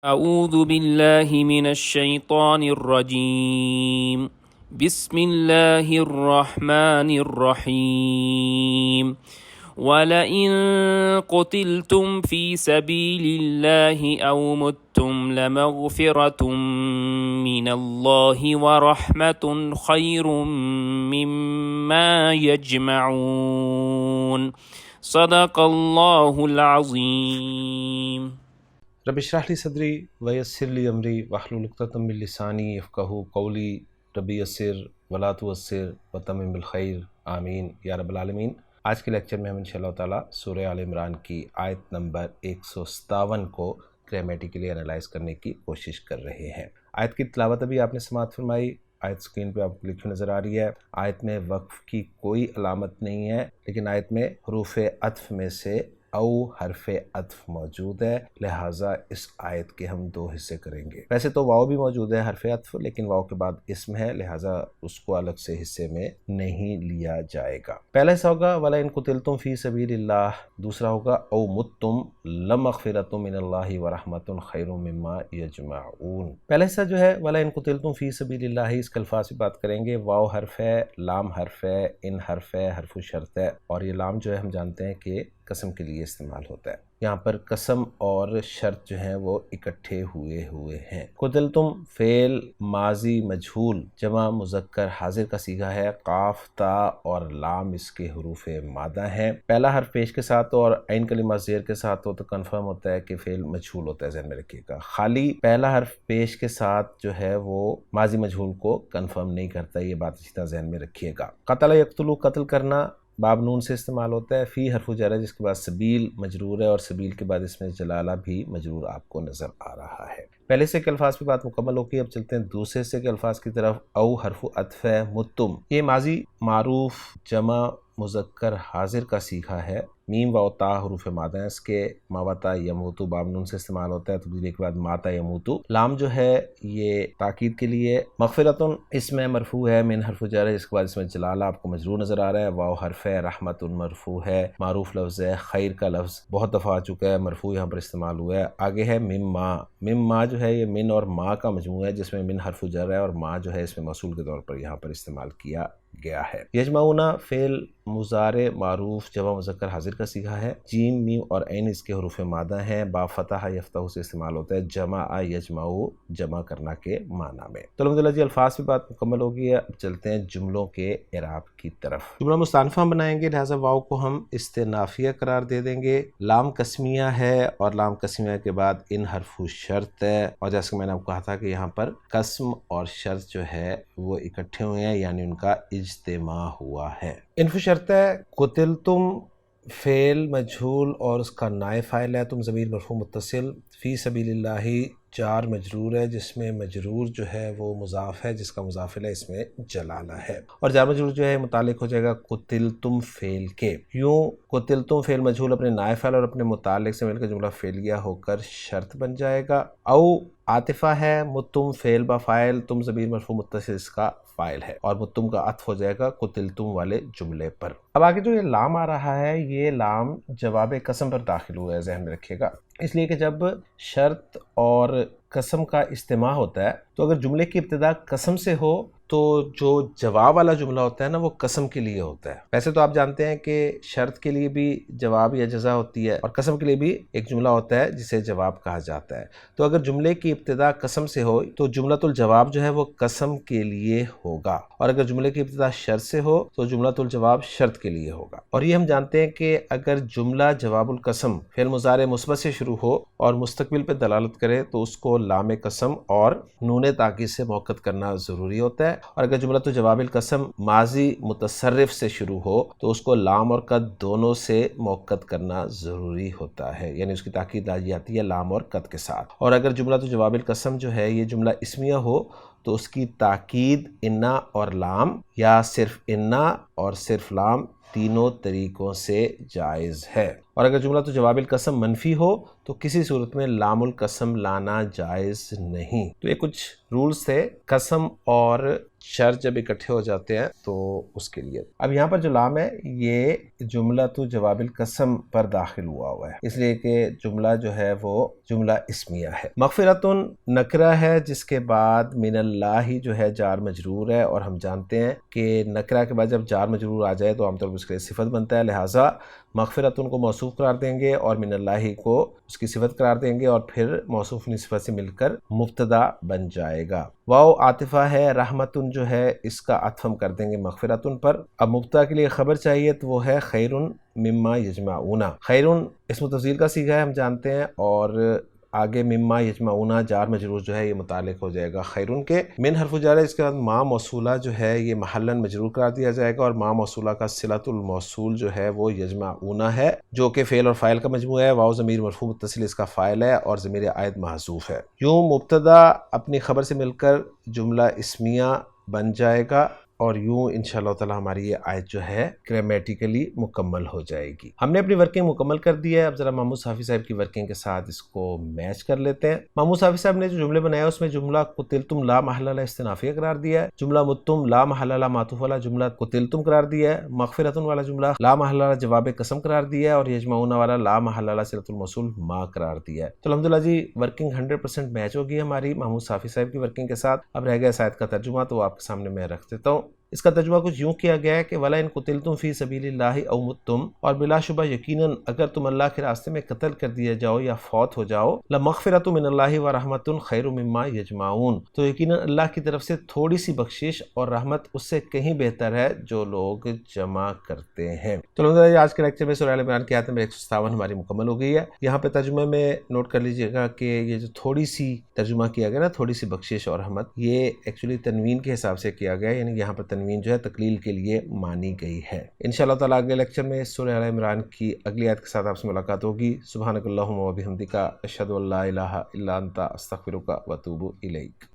اعوذ باللہ من الشیطان الرجیم بسم اللہ الرحمن الرحیم وَلَئِن قُتِلْتُمْ فِي سَبِيلِ اللَّهِ أَوْ مُتُّمْ لَمَغْفِرَةٌ مِّنَ اللَّهِ وَرَحْمَةٌ خَيْرٌ مِّمَّا يَجْمَعُونَ صدق اللہ العظیم۔ رب اشرح لی صدری ویسر لی امری واحلل عقدۃ من لسانی یفقہوا قولی رب یسر ولا تعسر وتمم بالخیر آمین یا رب العالمین۔ آج کے لیکچر میں ہم انشاءاللہ تعالی سورہ آل عمران کی آیت نمبر 157 کو گرامیٹیکلی انالائز کرنے کی کوشش کر رہے ہیں۔ آیت کی تلاوت ابھی آپ نے سماعت فرمائی، آیت سکرین پہ آپ کو لکھی نظر آ رہی ہے۔ آیت میں وقف کی کوئی علامت نہیں ہے، لیکن آیت میں حروف عطف میں سے او حرف عطف موجود ہے، لہٰذا اس آیت کے ہم دو حصے کریں گے۔ ویسے تو واو بھی موجود ہے حرف عطف، لیکن واو کے بعد اسم ہے، لہٰذا اس کو الگ سے حصے میں نہیں لیا جائے گا۔ پہلا حصہ ہوگا وَلَئِن قُتِلْتُمْ فِي سَبِيلِ اللَّهِ، دوسرا ہوگا او مُتُّمْ لَمَغْفِرَةٌ مِّنَ اللَّهِ وَرَحْمَةٌ خَيْرٌ مِّمَّا يَجْمَعُونَ۔ پہلا حصہ جو ہے وَلَئِن قُتِلْتُمْ فِي سَبِيلِ اللَّهِ، اس کے الفاظ سے بات کریں گے۔ واو حرف ہے، لام حرف ہے، ان حرف ہے، حرف شرط ہے، اور یہ لام جو ہے ہم جانتے ہیں کہ قسم کے لیے استعمال ہوتا ہے۔ یہاں پر قسم اور شرط جو ہیں وہ اکٹھے ہوئے ہیں۔ قتلتم فعل ماضی مجہول جمع مذکر حاضر کا صیغہ ہے، قاف تا اور لام اس کے حروف مادہ ہیں۔ پہلا حرف پیش کے ساتھ ہو اور عین کلمہ زیر کے ساتھ ہو تو کنفرم ہوتا ہے کہ فعل مجہول ہوتا ہے، ذہن میں رکھیے گا۔ خالی پہلا حرف پیش کے ساتھ جو ہے وہ ماضی مجہول کو کنفرم نہیں کرتا، یہ بات اسی طرح ذہن میں رکھیے گا۔ قتل یقتلو قتل کرنا باب نون سے استعمال ہوتا ہے۔ فی حرف جر ہے جس کے بعد سبیل مجرور ہے، اور سبیل کے بعد اس میں جلالہ بھی مجرور آپ کو نظر آ رہا ہے۔ پہلے سے کے الفاظ پہ بات مکمل ہوگی، اب چلتے ہیں دوسرے سے کے الفاظ کی طرف۔ او حرف عطف ہے، متم یہ ماضی معروف جمع مذکر حاضر کا صیغہ ہے۔ میم و تا حروف مادہ ہیں، اس کے ماوتا یموتو باب نون سے استعمال ہوتا ہے، تبدیلی کے بعد ماتا یموتو۔ لام جو ہے یہ تاکید کے لیے۔ مغفرتن اس میں مرفوع ہے، من حرف جر ہے جس کے بعد اس میں جلالہ آپ کو مجرور نظر آ رہا ہے۔ واو حرف ہے، رحمت مرفوع ہے، معروف لفظ ہے۔ خیر کا لفظ بہت دفعہ آ چکا ہے، مرفوع یہاں پر استعمال ہوا ہے۔ آگے ہے مما، مما جو ہے یہ من اور ما کا مجموعہ ہے جس میں من حرف جر ہے، اور ما جو ہے اس میں موصول کے طور پر یہاں پر استعمال کیا گیا ہے۔ یجمعونا فعل مضارع معروف جمع مذکر حاضر کا صیغہ ہے۔ جیم میم اور عین اس کے حروف مادہ ہیں۔ با فتح یفتح سے استعمال ہوتا ہے، جمع یجمعو جمع کرنا کے معنی میں۔ تو الحمدللہ جی الفاظ پہ بات مکمل ہو گئی ہے، اب چلتے ہیں جملوں کے اعراب کی طرف۔ جملہ مستانفہ ہم بنائیں گے، لہٰذا واو کو ہم استنافیہ قرار دے دیں گے۔ لام قسمیہ ہے، اور لام قسمیہ کے بعد ان حرف شرط ہے، اور جیسے کہ میں نے آپ کو کہا تھا کہ یہاں پر قسم اور شرط جو ہے وہ اکٹھے ہوئے ہیں، یعنی ان کا اجتماع ہوا ہے۔ انف شرط ہے، قتلتم فعل مجہول اور اس کا نائب فاعل ہے، تم ضمیر مرفوع متصل، فی سبیل اللہ جار مجرور ہے جس میں مجرور جو ہے وہ مضاف ہے جس کا مضاف ہے اس میں جلالہ ہے، اور جار مجرور جو ہے متعلق ہو جائے گا قتلتم فعل کے۔ یوں قتلتم فعل مجہول اپنے نائب فاعل اور اپنے متعلق سے مل کر جملہ فعلیہ ہو کر شرط بن جائے گا۔ او عاطفہ ہے، متم فعل با فاعل، تم ضمیر مرفوع متصل اس کا فاعل ہے، اور متم کا عطف ہو جائے گا قتلتم والے جملے پر۔ اب آگے جو یہ لام آ رہا ہے یہ لام جواب قسم پر داخل ہوا ہے، ذہن میں رکھیے گا، اس لیے کہ جب شرط اور قسم کا اجتماع ہوتا ہے تو اگر جملے کی ابتدا قسم سے ہو تو جو جواب والا جملہ ہوتا ہے نا وہ قسم کے لیے ہوتا ہے۔ ویسے تو آپ جانتے ہیں کہ شرط کے لیے بھی جواب یا جزا ہوتی ہے، اور قسم کے لیے بھی ایک جملہ ہوتا ہے جسے جواب کہا جاتا ہے۔ تو اگر جملے کی ابتدا قسم سے ہو تو جملۃ الجواب جو ہے وہ قسم کے لیے ہوگا، اور اگر جملے کی ابتدا شرط سے ہو تو جملۃ الجواب شرط کے لیے ہوگا۔ اور یہ ہم جانتے ہیں کہ اگر جملہ جواب القسم فعل مضارع مثبت سے شروع ہو اور مستقبل پہ دلالت کرے تو اس کو لام قسم اور نون تاکید سے موقت کرنا ضروری ہوتا ہے، اور اگر جملۃ جواب القسم ماضی متصرف سے شروع ہو تو اس کو لام اور قد دونوں سے موقت کرنا ضروری ہوتا ہے، یعنی اس کی تاکید آ جاتی ہے لام اور قد کے ساتھ۔ اور اگر جملۃ جواب القسم جو ہے یہ جملہ اسمیہ ہو تو اس کی تاکید انا اور لام یا صرف انا اور صرف لام تینوں طریقوں سے جائز ہے، اور اگر جملہ تو جواب القسم منفی ہو تو کسی صورت میں لام القسم لانا جائز نہیں۔ تو یہ کچھ رولز تھے قسم اور شر جب اکٹھے ہو جاتے ہیں تو اس کے لیے۔ اب یہاں پر جو لام ہے یہ جملہ تو جواب القسم پر داخل ہوا ہے، اس لیے کہ جملہ جو ہے وہ جملہ اسمیہ ہے۔ مغفرتن نکرہ ہے جس کے بعد من اللہ جو ہے جار مجرور ہے، اور ہم جانتے ہیں کہ نکرہ کے بعد جب جار مجرور آ جائے تو عام طور پر اس کے لیے صفت بنتا ہے، لہٰذا مغفرتن کو موصوف قرار دیں گے اور من اللہ کو اس کی صفت قرار دیں گے، اور پھر موصوف صفت سے مل کر مبتدا بن جائے گا۔ واو عاطفہ ہے، رحمتن جو ہے اس کا عطف ہم کر دیں گے مغفرتن پر۔ اب مبتدا کے لیے خبر چاہیے تو وہ ہے خیرن مما یجمعون۔ خیرن اسم تفضیل کا صیغہ ہے ہم جانتے ہیں، اور آگے مما یجمعون جار مجرور جو ہے یہ متعلق ہو جائے گا خیرن کے۔ من حرف جر ہے، اس کے بعد ما موصولہ جو ہے یہ محلاً مجرور قرار دیا جائے گا، اور ما موصولہ کا صلۃ الموصول جو ہے وہ یجمعون ہے جو کہ فعل اور فاعل کا مجموعہ ہے۔ واو ضمیر مرفوع متصل اس کا فاعل ہے، اور ضمیر عائد محذوف ہے۔ یوں مبتدا اپنی خبر سے مل کر جملہ اسمیہ بن جائے گا، اور یوں انشاءاللہ تعالی ہماری یہ آیت جو ہے گرامیٹیکلی مکمل ہو جائے گی۔ ہم نے اپنی ورکنگ مکمل کر دی ہے، اب ذرا محمود صافی صاحب کی ورکنگ کے ساتھ اس کو میچ کر لیتے ہیں۔ محمود صافی صاحب نے جو جملے بنایا اس میں جملہ قتلتم لا محل لہ استنافیہ قرار دیا ہے، جملہ متم لا محل لہ معطوف والا جملہ قتلتم قرار دیا ہے، مغفرتن والا جملہ لا محل لہ جواب قسم قرار دیا ہے، اور یجمعون والا لا محل لہ صلۃ الموصول ما قرار دیا ہے۔ تو الحمدللہ جی ورکنگ 100% میچ ہوگی ہماری محمود صافی صاحب کی ورکنگ کے ساتھ۔ اب رہ گیا اس آیت کا ترجمہ، تو آپ کے سامنے میں رکھ دیتا ہوں۔ اس کا ترجمہ کچھ یوں کیا گیا ہے کہ وَلَا إِن قُتِلْتُمْ فِي سَبِيلِ اللَّهِ أَوْ مُتْتُمْ، اور بلا شبہ یقیناً اگر تم اللہ کے راستے میں قتل کر دیے جاؤ یا فوت ہو جاؤ، لَمَغْفِرَةٌ مِّنَ اللَّهِ وَرَحْمَةٌ خَيْرٌ مِّمَّا يَجْمَعُونَ، تو یقیناً اللہ کی طرف سے تھوڑی سی بخشش اور رحمت اس سے کہیں بہتر ہے جو لوگ جمع کرتے ہیں۔ تو الحمدللہ آج کے لیکچر میں سورہ آل عمران کی آیت نمبر 157 ہماری مکمل ہو گئی ہے۔ یہاں پہ ترجمے میں نوٹ کر لیجئے گا کہ یہ جو تھوڑی سی ترجمہ کیا گیا نا، تھوڑی سی بخشش اور رحمت، یہ ایکچولی تنوین کے حساب سے کیا گیا ہے، یعنی یہاں پر تنوین جو ہے تقلیل کے لیے مانی گئی ہے۔ انشاءاللہ تعالیٰ اگلے لیکچر میں سورہ آل عمران کی اگلی آیت کے ساتھ آپ سے ملاقات ہوگی۔ سبحانک اللہم و بحمدک، اشہد ان لا الہ الا انت، استغفرک و اتوب الیک۔